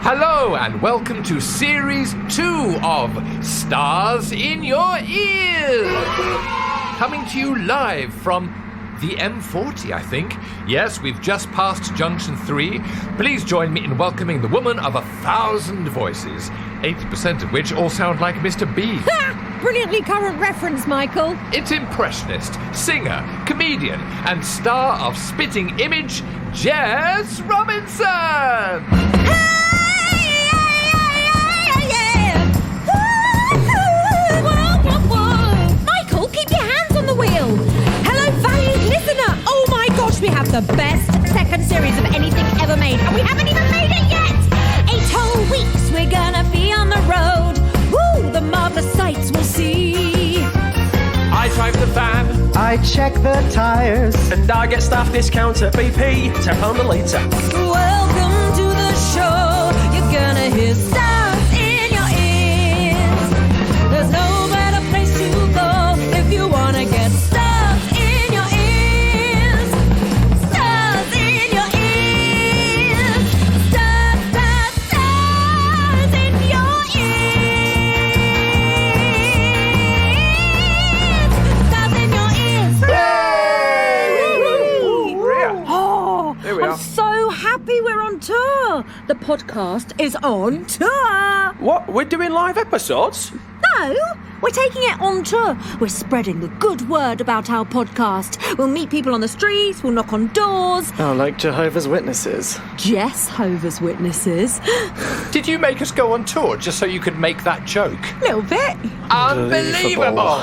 Hello and welcome to Series 2 of Stars in Your Ears. Coming to you live from the M40, I think. Yes, we've just passed Junction 3. Please join me in welcoming the woman of 1,000 voices, 80% of which all sound like Mr. B. Brilliantly current reference, Michael. It's impressionist, singer, comedian, and star of Spitting Image, Jess Robinson. Michael, keep your hands on the wheel. Hello, valued listener. Oh my gosh, we have the best second series of anything ever made, and we haven't even made it yet. 8 whole weeks we're gonna be on the road. Woo, the marvelous sights we'll see. I drive the van, I check the tyres, and I get staff discounts at BP, £10 a litre. Welcome to the show. You're gonna hear stars in your ears. There's no better place to go if you wanna get stars in your ears. Stars in your ears. Stars, stars, stars in your ears. Stars in your ears. Oh, Here we are. I'm so happy we're on tour. The podcast is on tour. What? We're doing live episodes? No, we're taking it on tour. We're spreading the good word about our podcast. We'll meet people on the streets, we'll knock on doors. oh, like Jehovah's Witnesses. Jess Hover's Witnesses. Did you make us go on tour just so you could make that joke? Little bit. Unbelievable!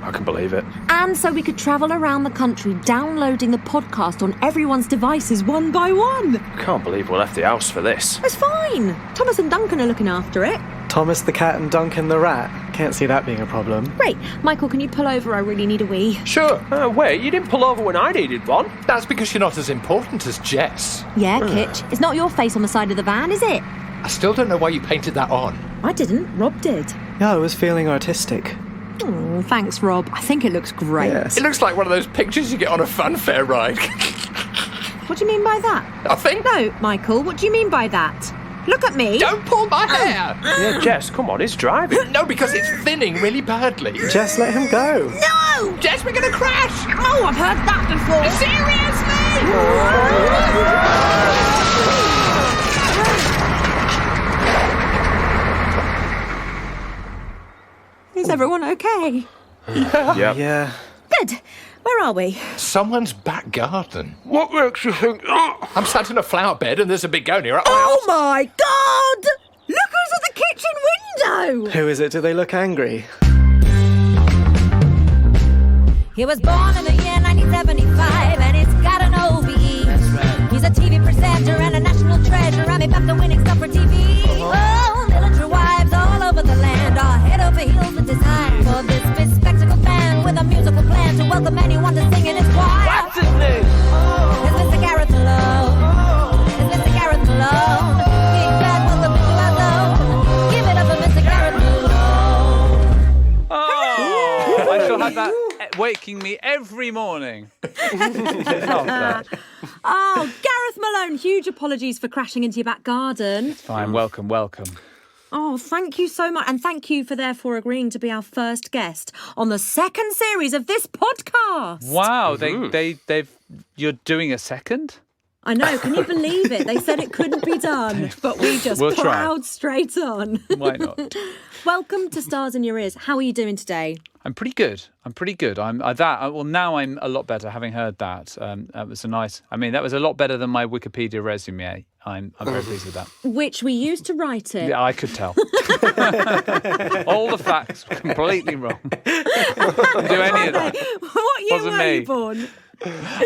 I can believe it. And so we could travel around the country downloading the podcast on everyone's devices one by one. Can't believe we left the house for this. It's fine. Thomas and Duncan are looking after it. Thomas the cat and Duncan the rat. Can't see that being a problem. Great. Michael, can you pull over? I really need a wee. Sure. Wait, you didn't pull over when I needed one. That's because you're not as important as Jess. Yeah, Kitch. It's not your face on the side of the van, is it? I still don't know why you painted that on. I didn't. Rob did. Yeah, I was feeling artistic. Oh, thanks, Rob. I think it looks great. Yes. It looks like one of those pictures you get on a funfair ride. What do you mean by that? Nothing? No, Michael, what do you mean by that? Look at me. Don't pull my hair! Yeah, Jess, come on, he's driving. No, because it's thinning really badly. Just let him go. No! Jess, we're gonna crash! Oh, I've heard that before. Seriously? Is everyone okay? Yeah. Yeah. Good. Where are we? Someone's back garden. What makes you think that? I'm sat in a flower bed and there's a begonia at my Oh house. my God! Look who's at the kitchen window! Who is it? Do they look angry? He was born in the year 1975 and he's got an OBE. That's right. He's a TV presenter and a national treasure. I'm about to winning stuff for TV. Oh, military wives all over the land are head over heels with design for this bespectacled band with a musical plan to welcome anyone to sing in his choir. What's his name? It's Mr. Gareth Malone. It's Mr. Gareth Malone. Big bad welcome to our zone. Give it up for Mr. Gareth Malone. Oh, I shall have that waking me every morning. Love that. Oh, Gareth Malone, huge apologies for crashing into your back garden. Fine, welcome. Oh, thank you so much. And thank you for therefore agreeing to be our first guest on the second series of this podcast. Wow, you're doing a second? I know, can you believe it? They said it couldn't be done, but we just We'll try. plowed straight on. Why not? Welcome to Stars in Your Ears. How are you doing today? I'm pretty good. Now I'm a lot better having heard that. That was that was a lot better than my Wikipedia resume. I'm very pleased with that. Which we used to write it. Yeah, I could tell. All the facts were completely wrong. Didn't do any of that. What year Wasn't were me. you born?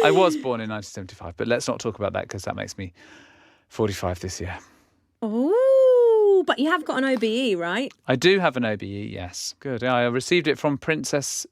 I was born in 1975, but let's not talk about that because that makes me 45 this year. Oh, but you have got an OBE, right? I do have an OBE, yes. Good. I received it from Princess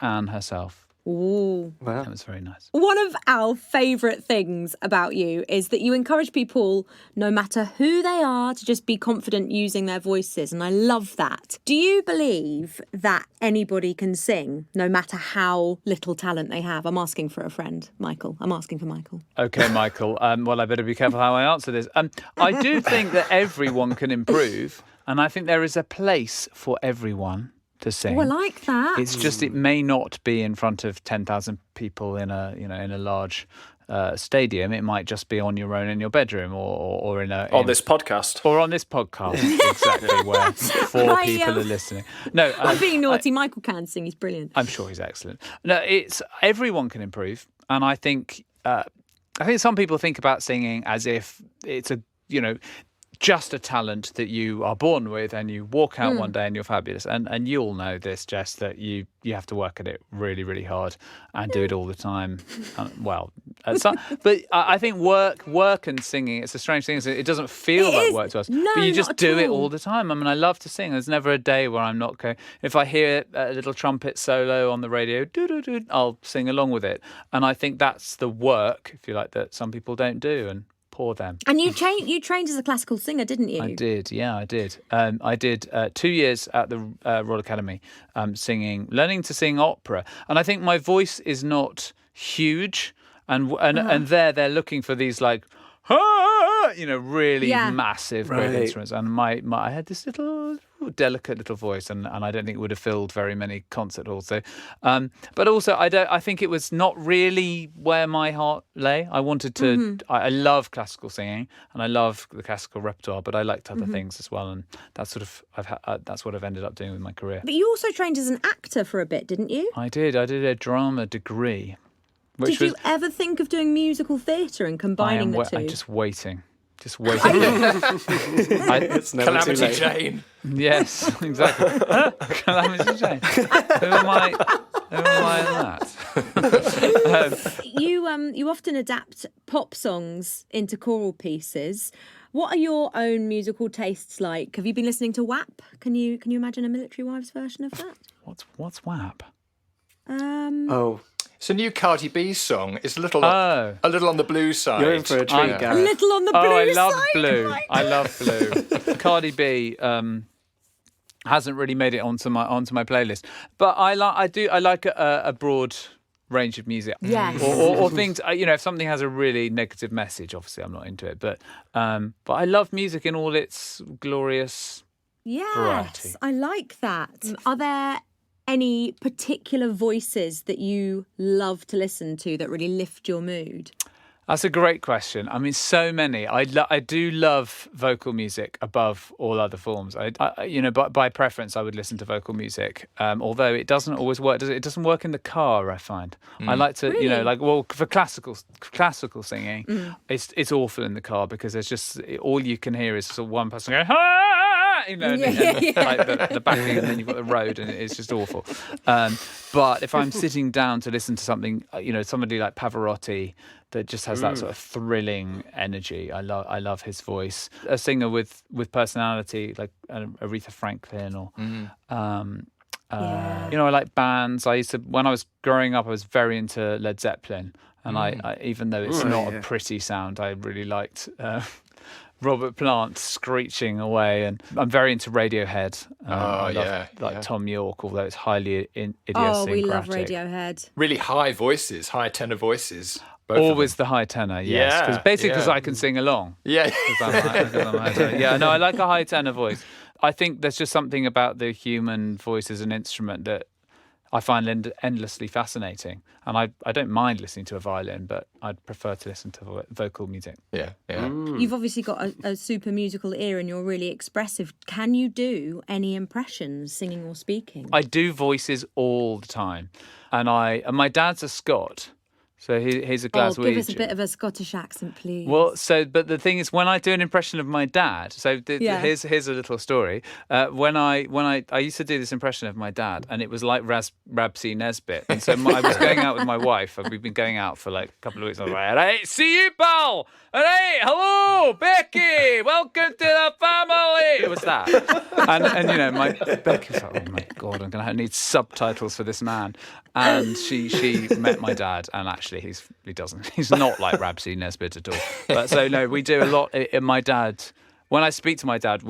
Anne herself. Ooh. Wow. That was very nice. One of our favourite things about you is that you encourage people, no matter who they are, to just be confident using their voices. And I love that. Do you believe that anybody can sing, no matter how little talent they have? I'm asking for a friend, Michael. I'm asking for Michael. Okay, Michael. Well, I better be careful how I answer this. I do think that everyone can improve, and I think there is a place for everyone to sing. Oh, I like that. It's just it may not be in front of 10,000 people in a large stadium. It might just be on your own in your bedroom or On this podcast. or on this podcast, exactly, where four people are listening. No, I'm being naughty. Michael can sing. He's brilliant. I'm sure he's excellent. No, it's everyone can improve, and I think some people think about singing as if it's just a talent that you are born with, and you walk out one day and you're fabulous. And you all know this, Jess, that you have to work at it really, really hard and do it all the time. But I think work and singing, it's a strange thing. It doesn't feel like work to us. No, but you just not do at it all. all the time. I mean, I love to sing. There's never a day where I'm not going. If I hear a little trumpet solo on the radio, I'll sing along with it. And I think that's the work, if you like, that some people don't do. And poor them. And you trained as a classical singer, didn't you? I did, yeah, I did. I did 2 years at the Royal Academy, learning to sing opera. And I think my voice is not huge, and they're looking for these like, really massive great instruments. And I had this little delicate little voice, and I don't think it would have filled very many concert halls. So, but also I think it was not really where my heart lay. I wanted to. I love classical singing and I love the classical repertoire, but I liked other things as well, and that's that's what I've ended up doing with my career. But you also trained as an actor for a bit, didn't you? I did a drama degree. Did you ever think of doing musical theatre and combining the two? I'm just waiting. It's never Calamity too late. Jane. Yes, exactly. Calamity Jane. Who am I in that? You often adapt pop songs into choral pieces. What are your own musical tastes like? Have you been listening to WAP? Can you imagine a Military Wives version of that? What's WAP? It's a new Cardi B song. It's a little on the blue side. You're in for a treat, A Gareth. little on the blue I love side. blue. I love blue. Cardi B hasn't really made it onto my playlist, but I like a broad range of music. Yes. Or things. If something has a really negative message, obviously I'm not into it. But I love music in all its glorious variety. Yes, I like that. Are there any particular voices that you love to listen to that really lift your mood? That's a great question. I mean, so many. I do love vocal music above all other forms. By preference, I would listen to vocal music. Although it doesn't always work. It doesn't work in the car, I find. I like to, Really? for classical singing, it's awful in the car because there's just all you can hear is sort of one person going, "Ah!" Like the backing, and then you've got the road, and it's just awful. But if I'm sitting down to listen to something, somebody like Pavarotti that just has that sort of thrilling energy, I love his voice. A singer with personality like Aretha Franklin, or I like bands. When I was growing up, I was very into Led Zeppelin, and I even though it's not a pretty sound, I really liked Robert Plant screeching away, and I'm very into Radiohead. I love Tom York, although it's highly idiosyncratic. Oh, we love Radiohead. Really high voices, high tenor voices. Always the high tenor, yes. Because I can sing along. Yeah. Because I'm a high tenor. Yeah, no, I like a high tenor voice. I think there's just something about the human voice as an instrument that I find endlessly fascinating. And I don't mind listening to a violin, but I'd prefer to listen to vocal music. Yeah. You've obviously got a super musical ear and you're really expressive. Can you do any impressions, singing or speaking? I do voices all the time. And my dad's a Scot. So he's a Glaswegian. Give us a bit of a Scottish accent, please. Well, but the thing is, when I do an impression of my dad, here's a little story. When I used to do this impression of my dad, and it was like Rabsy Nesbitt. And so I was going out with my wife, and we've been going out for like a couple of weeks. I was like, "Hey, see you, pal! Hey, hello, Becky! Welcome to the family!" It was that. And you know, my Becky was like, oh my God, I'm going to need subtitles for this man. And she met my dad, and actually he's not like Rabsy Nesbitt at all. But so no, we do a lot. My dad, when I speak to my dad,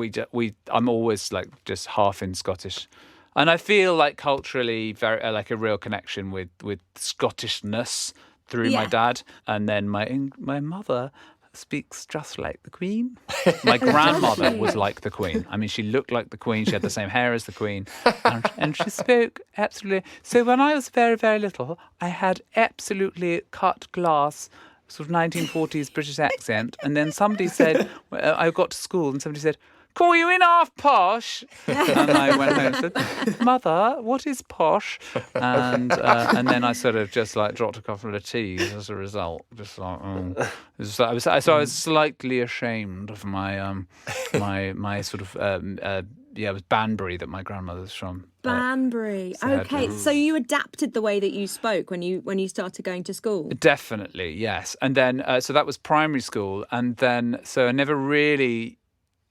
I'm always like just half in Scottish. And I feel like culturally very like a real connection with Scottishness through my dad. And then my mother speaks just like the Queen. My grandmother was like the Queen. I mean, she looked like the Queen. She had the same hair as the Queen. And she spoke absolutely. So when I was very, very little, I had absolutely cut glass sort of 1940s British accent. And then somebody said, I got to school and somebody said, call you in half posh? And I went home and said, Mother, what is posh? And then I sort of just like dropped a couple of T's as a result. Just like, I was slightly ashamed of my my sort of it was Banbury that my grandmother's from. Banbury. Okay, so you adapted the way that you spoke when you started going to school? Definitely, yes. And then so that was primary school, and then so I never really.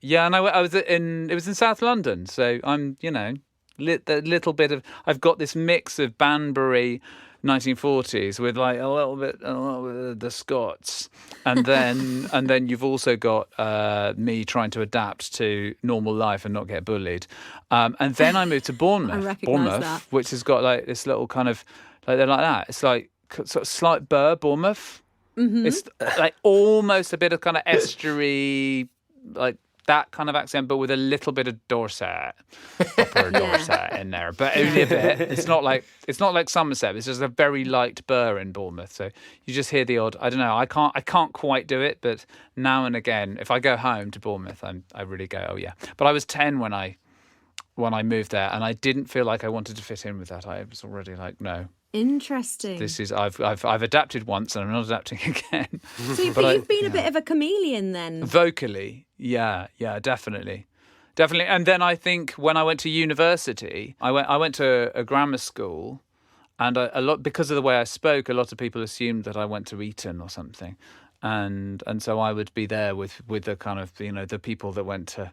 Yeah, and it was in South London, so I'm, you know, a little bit of, I've got this mix of Banbury 1940s with like a little bit of the Scots, and then you've also got me trying to adapt to normal life and not get bullied, and then I moved to Bournemouth, that. which has got like this little kind of like they're like that. It's like sort of slight burr, Bournemouth. Mm-hmm. It's like almost a bit of kind of estuary, like. That kind of accent, but with a little bit of Dorset, proper Dorset in there, but only a bit. It's not like Somerset. It's just a very light burr in Bournemouth. So you just hear the odd. I don't know. I can't quite do it, but now and again, if I go home to Bournemouth, I really go, oh yeah. But I was 10 when I moved there, and I didn't feel like I wanted to fit in with that. I was already like, no. Interesting. This is I've adapted once and I'm not adapting again. So you've been a bit of a chameleon then. Vocally, yeah, definitely. And then I think when I went to university, I went to a grammar school, and a lot because of the way I spoke, a lot of people assumed that I went to Eton or something, and so I would be there with the kind of, you know, the people that went to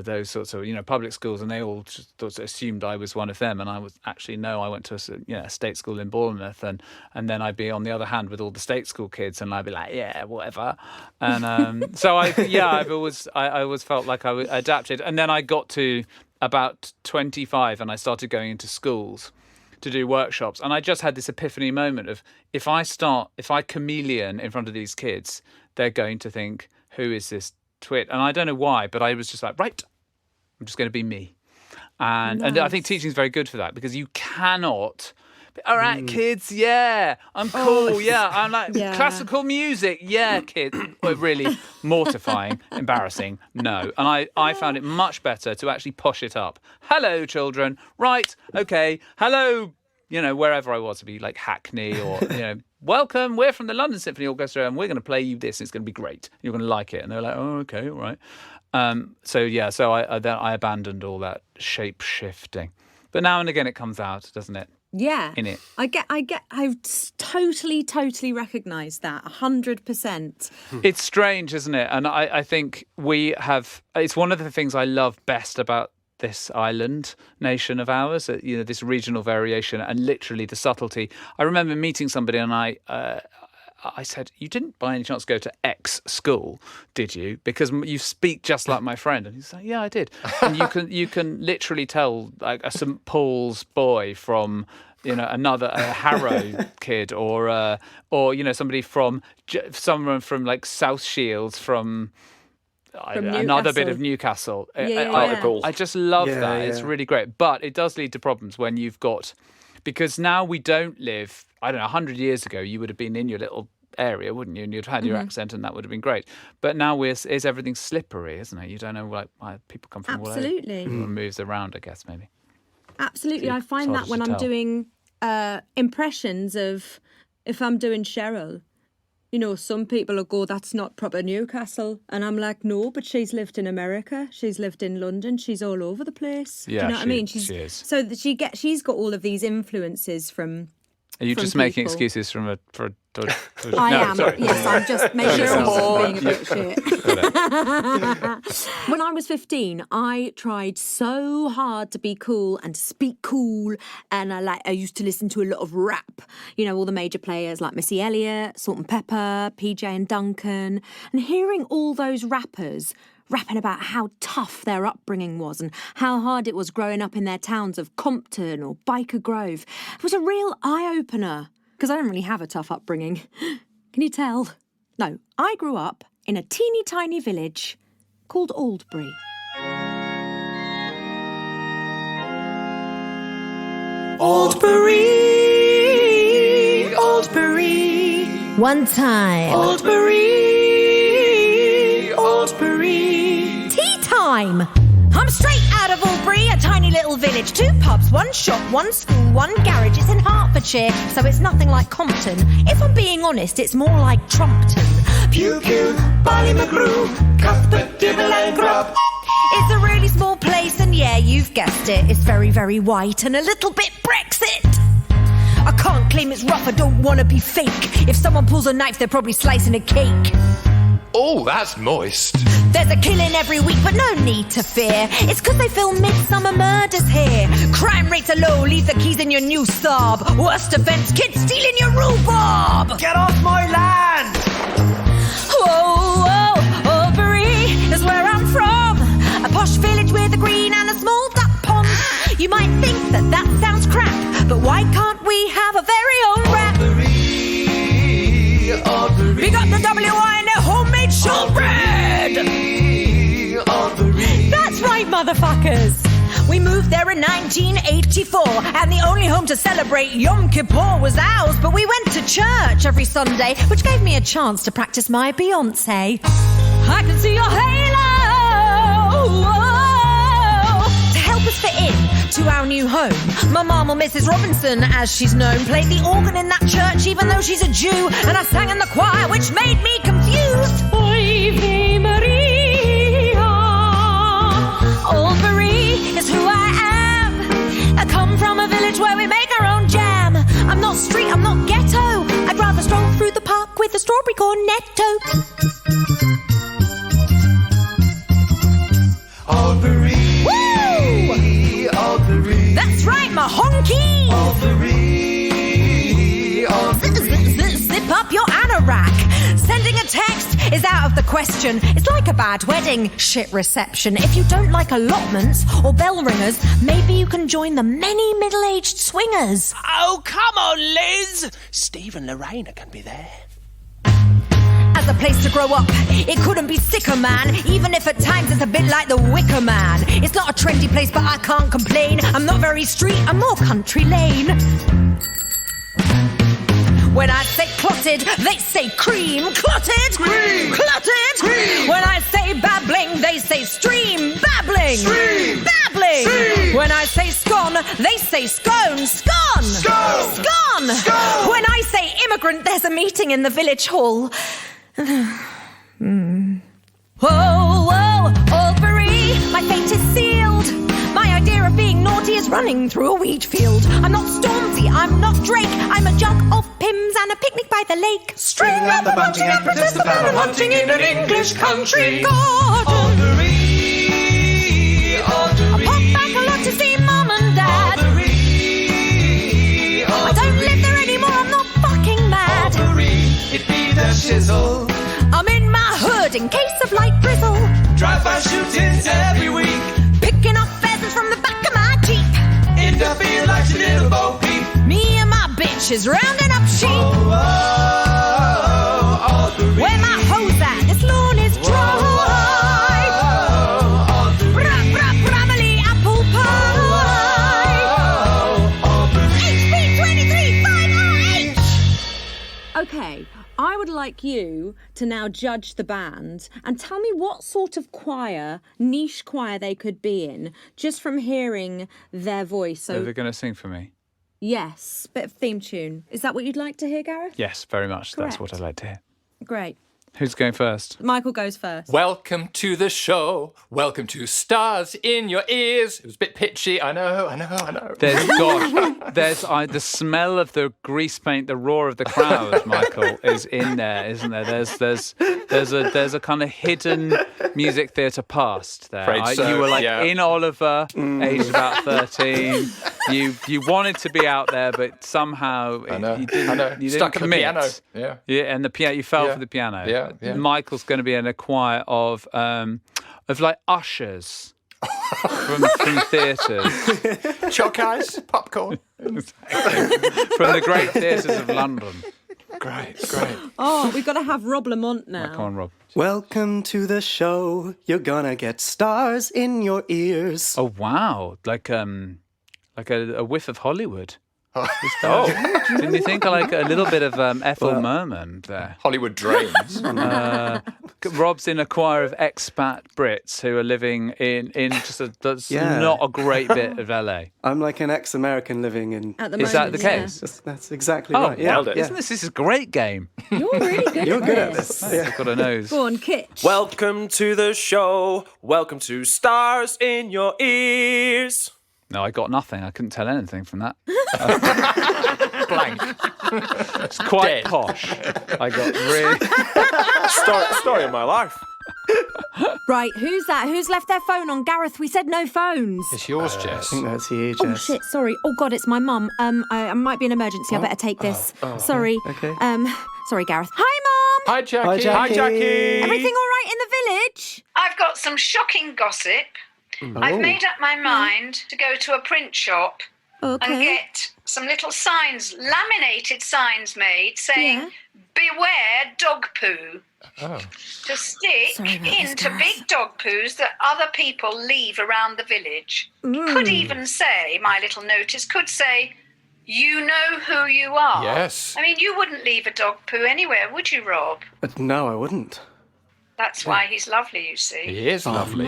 those sorts of, you know, public schools, and they all just assumed I was one of them, and I was actually I went to a state school in Bournemouth, and then I'd be on the other hand with all the state school kids, and I'd be like, yeah, whatever, and so I always felt like I adapted, and then I got to about 25, and I started going into schools to do workshops, and I just had this epiphany moment of if I chameleon in front of these kids, they're going to think, who is this twit? And I don't know why, but I was just like, right, I'm just going to be me. And I think teaching is very good for that, because you cannot, all right, kids, yeah, I'm cool, yeah, I'm like, classical music, yeah, kids. Really mortifying, embarrassing, no. And I found it much better to actually push it up. Hello, children, right, okay, hello, you know, wherever I was, to be like Hackney or, you know, welcome, we're from the London Symphony Orchestra and we're going to play you this. It's going to be great. You're going to like it. And they're like, oh, okay, all right. So I abandoned all that shape shifting. But now and again it comes out, doesn't it? Yeah. In it. I totally recognise that, 100%. It's strange, isn't it? And I think it's one of the things I love best about this island nation of ours, you know, this regional variation and literally the subtlety. I remember meeting somebody and I said, you didn't by any chance go to X school, did you? Because you speak just like my friend. And he's like, yeah, I did. And you can literally tell like a St Paul's boy from, you know, a Harrow kid or you know, someone from like South Shields from another bit of Newcastle. I just love that. It's really great. But it does lead to problems when you've got, because now we don't live, I don't know, 100 years ago, you would have been in your little area, wouldn't you? And you'd have had your accent and that would have been great. But now is everything slippery, isn't it? You don't know like why people come from Absolutely. All over. Everyone moves around, I guess, maybe. Absolutely. I find that when I'm doing impressions of, if I'm doing Cheryl, you know, some people will go, that's not proper Newcastle. And I'm like, no, but she's lived in America. She's lived in London. She's all over the place. Yeah, do you know what I mean? She is. So that she's got all of these influences from. Are you just people. making excuses I am. Sorry. Yes, I'm just making excuses for being a bit shit. with it. When I was 15, I tried so hard to be cool and to speak cool, and I used to listen to a lot of rap. You know, all the major players like Missy Elliott, Salt and Pepper, PJ and Duncan, and hearing all those rappers rapping about how tough their upbringing was and how hard it was growing up in their towns of Compton or Byker Grove. It was a real eye-opener, because I don't really have a tough upbringing. Can you tell? No, I grew up in a teeny tiny village called Aldbury. Aldbury, Aldbury. One time. Aldbury, Aldbury. Tea time! I'm straight out of Aldbury, a tiny little village. 2 pubs, 1 shop, 1 school, 1 garage. It's in Hertfordshire, so it's nothing like Compton. If I'm being honest, it's more like Trumpton. Pew pew, Ballymacrew, Cuthbert, Dibble and Grub. It's a really small place, and yeah, you've guessed it. It's very, very white and a little bit Brexit. I can't claim it's rough, I don't want to be fake. If someone pulls a knife, they're probably slicing a cake. Oh, that's moist. There's a killing every week, but no need to fear. It's 'cause they film midsummer murders here. Crime rates are low, leave the keys in your new Saab. Worst offence, kids stealing your rhubarb. Get off my land! Whoa, whoa, Aldbury is where I'm from. A posh village with a green and a small duck pond. You might think that that sounds crap, but why can't we have a very own rap? Aldbury, Aldbury. We got the WI and their homemade shortbread. Aldbury. That's right, motherfuckers. We moved there in 1984, and the only home to celebrate Yom Kippur was ours, but we went to church every Sunday, which gave me a chance to practice my Beyonce. I can see your halo. Whoa. To help us fit in to our new home, my mum, or Mrs. Robinson, as she's known, played the organ in that church, even though she's a Jew, and I sang in the choir, which made me confused. Ave Maria. Aldbury is who I am. I come from a village where we make our own jam. I'm not street, I'm not ghetto. I'd rather stroll through the park with a strawberry cornetto. Aldbury. Woo! Aldbury. That's right, my honky. Aldbury. Aldbury. Zip up your anorak. Sending a text is out of the question. It's like a bad wedding. Shit reception. If you don't like allotments or bell ringers, maybe you can join the many middle-aged swingers. Oh, come on, Liz! Steve and Lorraine can be there. As a place to grow up, it couldn't be sicker, man. Even if at times it's a bit like the Wicker Man. It's not a trendy place, but I can't complain. I'm not very street, I'm more country lane. When I say clotted, they say cream. Clotted, Cream. Clotted, Cream. When I say babbling, they say stream. Babbling, Stream. Babbling. Stream. When I say scone, they say scone. Scone, Scone. Scone. Scone. When I say immigrant, there's a meeting in the village hall. Whoa, whoa, Aldbury, my fate is sealed. My idea of being naughty is running through a wheat field. I'm not Stormzy, I'm not Drake. I'm a jug of Pims and a picnic by the lake. String out the bunting and protest the barrel hunting in an English country. Garden. Aldbury. I pop Aldbury. back a lot to see Mum and Dad. Aldbury. I don't live there anymore, I'm not fucking mad. Aldbury. It be the shizzle. I'm in my hood in case of light drizzle. Drive-by shootings every week. Picking up pheasants from the back of my Jeep. In the field like a little bo peep. Me and my bitches rounding up sheep. Oh, Aldbury. Where my hose at? This lawn is dry. Oh, Aldbury. Bra, bra, brably apple pie. Aldbury. HP 235RH. Okay, I would like you to now judge the band and tell me what sort of choir, niche choir they could be in, just from hearing their voice. So So, they're going to sing for me? yes, bit of theme tune. Is that what you'd like to hear, Gareth? Yes, very much. That's what Correct. I'd like to hear. Great. Who's going first? Michael goes first. Welcome to the show. Welcome to Stars in Your Ears. It was a bit pitchy. I know. There's the smell of the grease paint, the roar of the crowd, Michael, is in there, isn't there? There's a kind of hidden music theatre past there. Afraid so, You were yeah. in Oliver, aged about 13. You wanted to be out there, but somehow you didn't Stuck at the commit. piano. Yeah, and the piano. You fell for the piano. Yeah. Michael's going to be in a choir of like ushers from theatres. Chalk eyes, popcorn. From the great theatres of London. Great. Oh, we've got to have Rob Lamont now. Come on, Rob. Welcome to the show. You're gonna get stars in your ears. Oh wow, like a whiff of Hollywood. Didn't you think like a little bit of Ethel Merman there? Hollywood drains. Rob's in a choir of expat Brits who are living in just not a great bit of LA. I'm like an ex-American living in... At the Is moment, that the case? That's exactly right. Yeah, Well, isn't this is a great game? You're really good You're at good at this. this. I've got a nose. Go on, Kitch. Welcome to the show. Welcome to Stars in Your Ears. No, I got nothing. I couldn't tell anything from that. Blank. It's quite posh. I got really... Story of my life. Right, who's that? Who's left their phone on? Gareth, we said no phones. It's yours, Jess. I think that's you, Oh Jess. shit, sorry. Oh god, it's my mum. I might be an emergency. I better take this. Sorry. Okay. Sorry, Gareth. Hi, Mum. Hi, Jackie. Hi, Jackie. Hi, Jackie. Everything all right in the village? I've got some shocking gossip. I've made up my mind to go to a print shop and get some little signs, laminated signs made saying, beware dog poo. To stick into big dog poos that other people leave around the village. Could even say, my little notice could say, you know who you are. Yes. I mean, you wouldn't leave a dog poo anywhere, would you, Rob? But no, I wouldn't. That's why he's lovely, you see. He is lovely.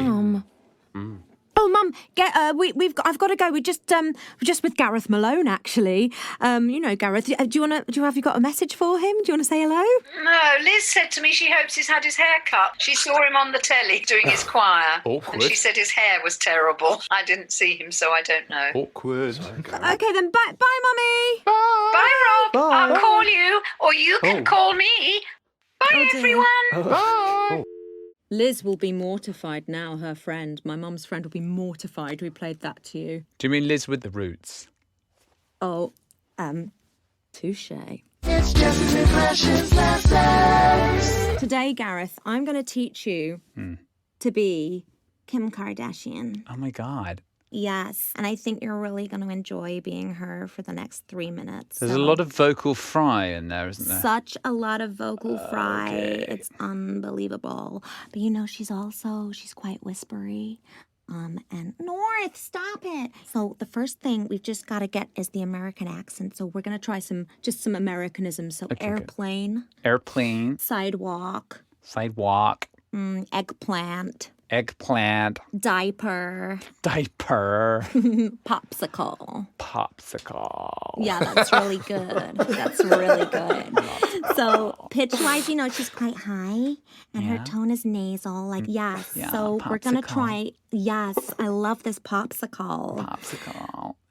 Oh, Mum, I've got to go. We're just with Gareth Malone, actually. You know, Gareth. Have you got a message for him? Do you want to say hello? No, Liz said to me she hopes he's had his hair cut. She saw him on the telly doing his choir. Awkward. And she said his hair was terrible. I didn't see him, so I don't know. Awkward. Okay, then. Bye, Mummy. Bye, Rob. Bye. I'll call you, or you can call me. Bye, everyone. Bye. Liz will be mortified now. Her friend, my mum's friend, will be mortified. We played that to you. Do you mean Liz with the roots? Oh, touche. It's just impressions lessons. Today, Gareth, I'm going to teach you to be Kim Kardashian. Oh my God. Yes, and I think you're really going to enjoy being her for the next 3 minutes. There's a lot of vocal fry in there, isn't there? Such a lot of vocal fry. It's unbelievable. But you know, she's quite whispery. And North, stop it. So the first thing we've just got to get is the American accent. So we're going to try some Americanisms. So Okay, airplane, Airplane, sidewalk, eggplant, diaper, popsicle. Yeah, that's really good. So pitch-wise, you know, she's quite high, and her tone is nasal, like yes. Yeah, So we're going to popsicle. try, yes, I love this popsicle.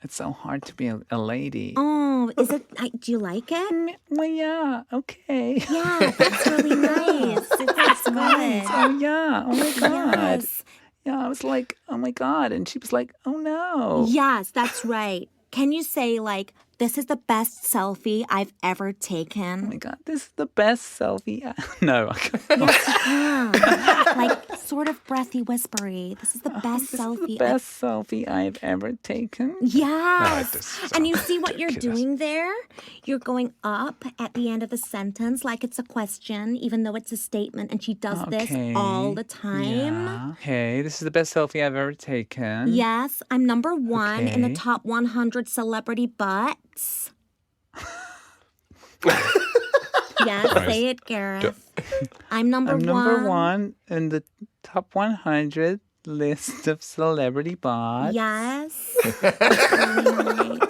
It's so hard to be a lady. Oh, is it, do you like it? Well, yeah, okay. Yeah, that's really nice. That's good. Oh, yeah. Oh, my God. Yes. Yeah, I was like, oh, my God. And she was like, oh, no. Yes, that's right. Can you say, like, this is the best selfie I've ever taken? Oh, my God. This is the best selfie. No. Like, sort of breathy, whispery. This is the best This selfie. is the best selfie I've ever taken. Yes. this is And you see what you're ridiculous. doing there? You're going up at the end of the sentence like it's a question, even though it's a statement. And she does this all the time. Yeah. Okay, this is the best selfie I've ever taken. Yes, I'm number one in the Okay. top 100 celebrity butts. Yes, say it, Gareth. I'm number I'm one. number one in the top 100 list of celebrity bots. Yes. That's really nice.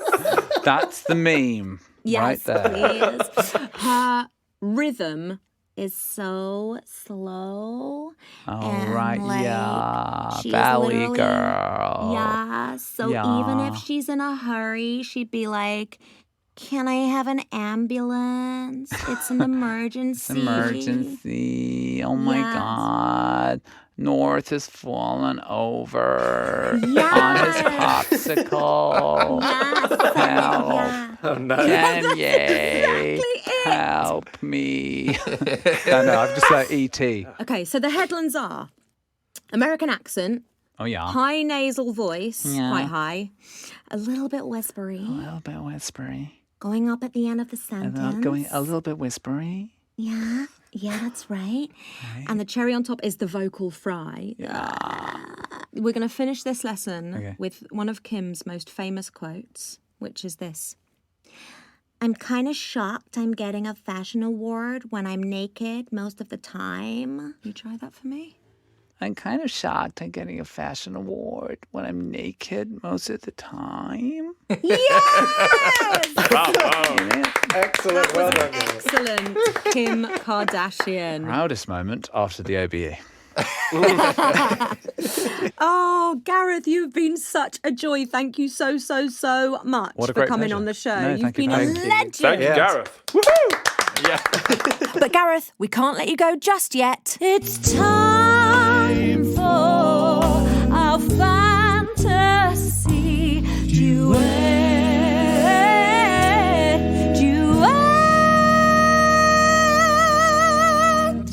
That's the meme. Yes, right there. please. Her rhythm is so slow. Oh, right, yeah. She's Valley literally- girl. Yeah, so Yeah. even if she's in a hurry, she'd be like, can I have an ambulance? It's an emergency. Emergency. Oh, my Yes. God. North has fallen over on his Yes. popsicle. Yes. Help. Yeah. Oh, no. Kanye, help me. No, I'm just like E.T. Okay, so the headlands are American accent, Oh, yeah. high nasal voice, Yeah. quite high, a little bit whispery, A little bit whispery. going up at the end of the And sentence. going a little bit whispery. Yeah, that's right. And the cherry on top is the vocal fry. We're going to finish this lesson with one of Kim's most famous quotes, which is this. I'm kind of shocked I'm getting a fashion award when I'm naked most of the time. You try that for me? I'm kind of shocked I'm getting a fashion award when I'm naked most of the time. Yes! Bravo. Excellent. Well done, guys. Excellent, Kim Kardashian. Proudest moment after the OBE. Oh, Gareth, you've been such a joy. Thank you so much What a for great coming pleasure. on the show. No, You've thank you been a very much. legend. Thank you, Gareth. But Gareth, we can't let you go just yet. It's time for our fantasy duet.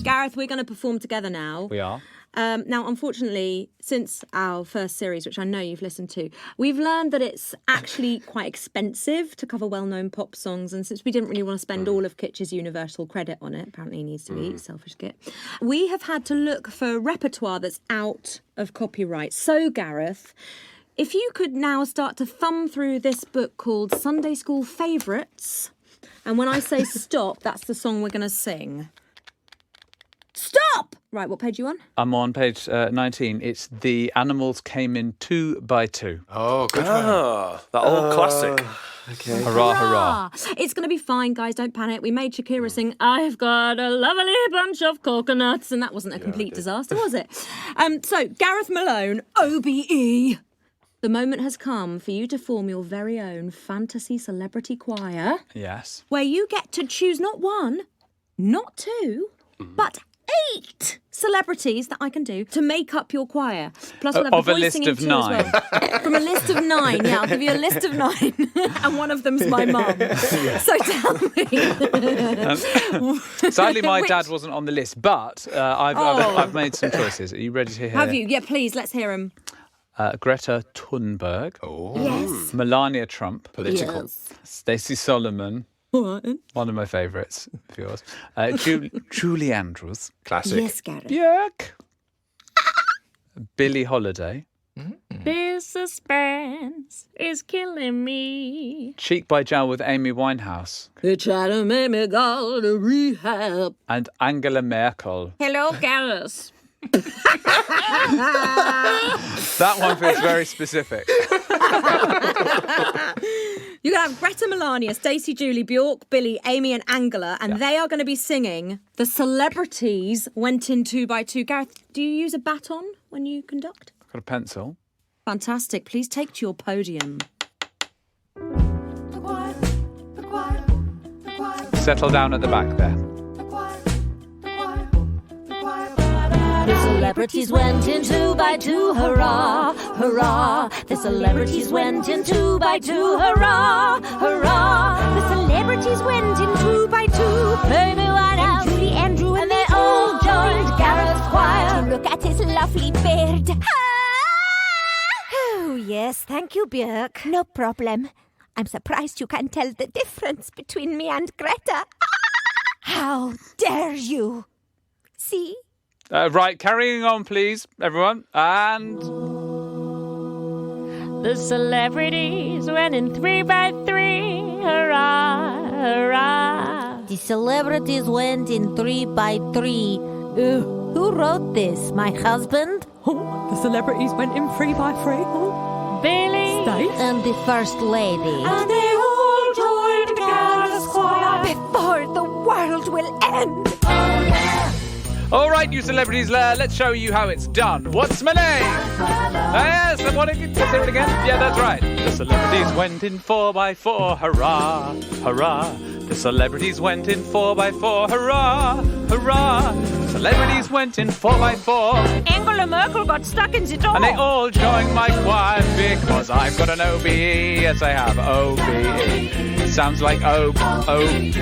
Gareth, we're going to perform together now. We are. Now, unfortunately, since our first series, which I know you've listened to, we've learned that it's actually quite expensive to cover well-known pop songs. And since we didn't really want to spend all of Kitch's universal credit on it, apparently he needs to eat, selfish git, we have had to look for repertoire that's out of copyright. So, Gareth, if you could now start to thumb through this book called Sunday School Favourites, and when I say stop, that's the song we're going to sing. Stop! Right, what page are you on? I'm on page 19. It's The Animals Came in 2 by 2. Oh, good one. Ah, that old classic. Okay. Hurrah, hurrah. It's going to be fine, guys. Don't panic. We made Shakira sing, I've got a lovely bunch of coconuts. And that wasn't a complete disaster, was it? So, Gareth Malone, OBE. The moment has come for you to form your very own fantasy celebrity choir, Yes. where you get to choose not one, not two, but 8 celebrities that I can do to make up your choir. Plus, we'll have Of the a boys list singing of too 9. as well. From a list of 9, yeah, I'll give you a list of 9, and one of them's my mum. So tell me. Sadly, my Which- dad wasn't on the list, but I've made some choices. Are you ready to hear? Have you? Yeah, please, let's hear him. Greta Thunberg. Oh, Yes. Melania Trump. political. Stacey Solomon. What? One of my favourites of yours. Julie Andrews. Classic. Yes, Gareth. Björk. Billie Holiday. This suspense is killing me. Cheek by Jowl with Amy Winehouse. They try to make me go to rehab. And Angela Merkel. Hello, Gareth. That one feels very specific. You're going to have Greta, Melania, Stacey, Julie, Bjork, Billy, Amy and Angela, and they are going to be singing The Celebrities Went in 2 by 2. Gareth, do you use a baton when you conduct? Got a pencil. Fantastic. Please take to your podium. Settle down at the back there. The celebrities went in 2 by 2, hurrah, hurrah. The celebrities went in 2 by 2, hurrah, hurrah. The celebrities went in 2 by 2. Amy Winehouse, Julie Andrews, and they all joined Gareth's choir to look at his lovely beard. Oh, yes, thank you, Björk. No problem. I'm surprised you can tell the difference between me and Greta. How dare you? See? Right, carrying on, please, everyone. And The celebrities went in 3 by 3, hurrah, hurrah. The celebrities went in 3 by 3. Who wrote this? My husband? The celebrities went in 3 by 3. Billy. And the first lady. And they all joined Gareth's choir. Before the world will end. All right, you celebrities, let's show you how it's done. What's my name? Yes, I want to say it again. Yeah, that's right. The celebrities went in 4x4, hurrah, hurrah. The celebrities went in 4x4, hurrah, hurrah. Celebrities went in 4x4. Angela Merkel got stuck in the door. And they all joined my choir because I've got an OBE. Yes, I have OBE. Sounds like OBE.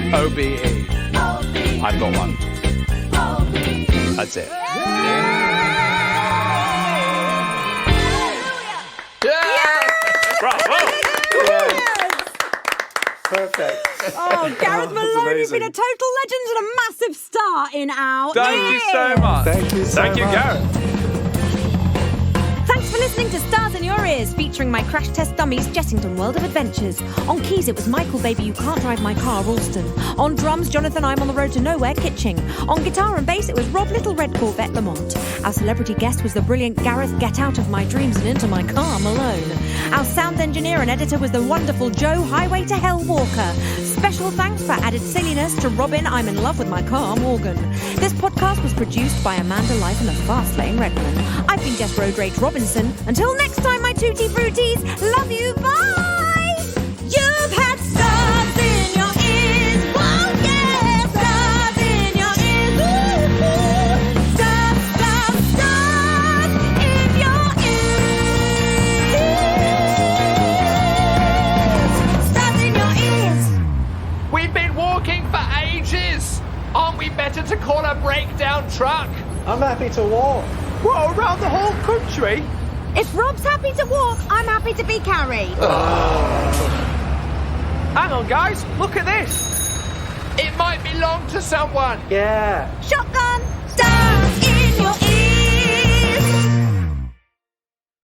I've got one. That's it. Bravo! Perfect. Oh, Gareth Malone, you've been a total legend and a massive star in our Thank you so much. Thank you so Thank you, much. Gareth. Thanks for listening to Stars in Your Ears, featuring my crash test dummies, Jessington World of Adventures. On keys, it was Michael Baby You Can't Drive My Car, Roulston. On drums, Jonathan I'm on the Road to Nowhere, Kitching. On guitar and bass, it was Rob Little Red Corvette, Lamont. Our celebrity guest was the brilliant Gareth Get Out of My Dreams and Into My Car, Malone. Our sound engineer and editor was the wonderful Joe Highway to Hell Walker. Special thanks for added silliness to Robin I'm in Love with My Car, Morgan. This podcast was produced by Amanda Life and the Fast Lane Redman. I've been Jess Robinson. Until next time, my tutti fruities, love you, bye! You've had stars in your ears, whoa, yeah, stars in your ears, ooh, ooh. Stars, stars, stars in your ears. Stars in your ears. We've been walking for ages. Aren't we better to call a breakdown truck? I'm happy to walk. What, around the whole country? If Rob's happy to walk, I'm happy to be carried. Hang on, guys. Look at this. It might belong to someone. Yeah. Shotgun!